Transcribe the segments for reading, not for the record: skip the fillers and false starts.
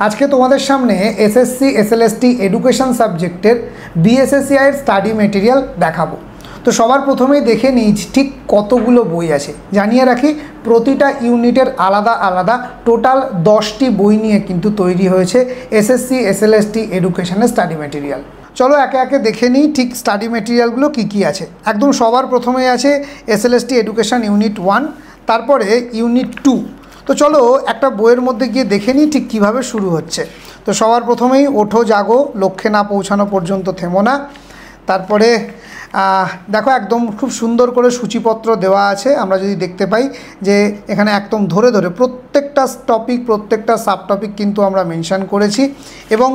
আজকে তোমাদের সামনে এসএসসি এসএলএসটি এডুকেশন সাবজেক্টের বিএসএসসিআই এর স্টাডি মেটেরিয়াল দেখাবো। তো সবার প্রথমেই দেখে নিয়েছি ঠিক কতগুলো বই আছে। জানিয়ে রাখি প্রতিটা ইউনিটের আলাদা আলাদা টোটাল 10টি বই নিয়ে কিন্তু তৈরি হয়েছে এসএসসি এসএলএসটি এডুকেশনের স্টাডি মেটেরিয়াল। চলো একে একে দেখে নিই ঠিক স্টাডি মেটেরিয়ালগুলো কী আছে। একদম সবার প্রথমে আছে এসএলএসটি এডুকেশন ইউনিট 1, তারপরে ইউনিট 2। তো চলো একটা বইয়ের মধ্যে গিয়ে দেখে নিই ঠিক কীভাবে শুরু হচ্ছে। তো সবার প্রথমেই ওঠো জাগো, লক্ষ্যে না পৌঁছানো পর্যন্ত থেমো না। তারপরে দেখো একদম খুব সুন্দর করে সূচিপত্র দেওয়া আছে। আমরা যদি দেখতে পাই যে এখানে একদম ধরে ধরে প্রত্যেকটা টপিক, প্রত্যেকটা সাব টপিক কিন্তু আমরা মেনশন করেছি এবং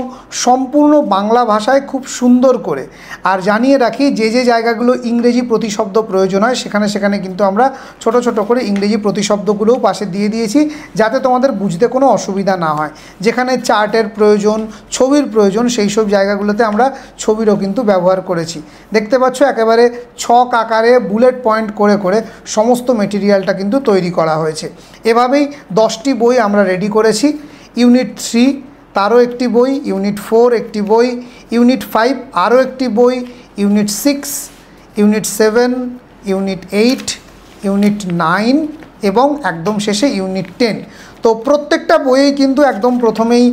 সম্পূর্ণ বাংলা ভাষায় খুব সুন্দর করে। আর জানিয়ে রাখি যে যে জায়গাগুলো ইংরেজি প্রতিশব্দ প্রয়োজন হয় সেখানে সেখানে কিন্তু আমরা ছোট ছোট করে ইংরেজি প্রতিশব্দগুলোও পাশে দিয়ে দিয়েছি, যাতে তোমাদের বুঝতে কোনো অসুবিধা না হয়। যেখানে চার্টের প্রয়োজন, ছবির প্রয়োজন, সেই সব জায়গাগুলোতে আমরা ছবিরও কিন্তু ব্যবহার করেছি। দেখতে পাচ্ছ একেবারে ছক আকারে বুলেট পয়েন্ট করে করে সমস্ত মেটেরিয়ালটা কিন্তু তৈরি করা হয়েছে। এভাবেই 10টি বই আমরা রেডি করেছি। ইউনিট 3 তারও একটি বই, ইউনিট 4 একটি বই, ইউনিট 5 আরও একটি বই, ইউনিট 6, ইউনিট 7, ইউনিট 8, ইউনিট 9 এবং একদম শেষে ইউনিট 10। তো প্রত্যেকটা বইয়েই কিন্তু একদম প্রথমেই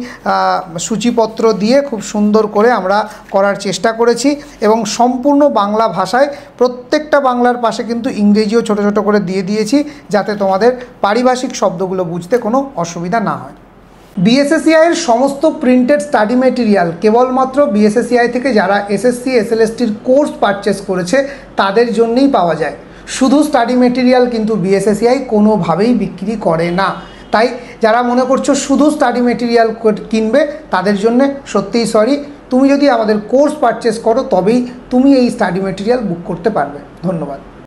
সূচিপত্র দিয়ে খুব সুন্দর করে আমরা করার চেষ্টা করেছি এবং সম্পূর্ণ বাংলা ভাষায় প্রত্যেকটা বাংলার পাশে কিন্তু ইংরেজিও ছোট ছোট করে দিয়ে দিয়েছি, যাতে তোমাদের পারিভাষিক শব্দগুলো বুঝতে কোনো অসুবিধা না হয়। বিএসএসসিআই এর সমস্ত প্রিন্টেড স্টাডি মেটেরিয়াল কেবলমাত্র বিএসএসসিআই থেকে যারা এসএসসি এসএলএসটির কোর্স পারচেস করেছে তাদের জন্যই পাওয়া যায়। শুধু স্টাডি মেটেরিয়াল কিন্তু বিএসএসসিআই কোনোভাবেই বিক্রি করে না। তাই যারা মনে করছো শুধু স্টাডি মেটেরিয়াল কিনবে তাদের জন্য সত্যিই সরি। তুমি যদি আমাদের কোর্স পারচেস করো তবেই তুমি এই স্টাডি মেটেরিয়াল বুক করতে পারবে। ধন্যবাদ।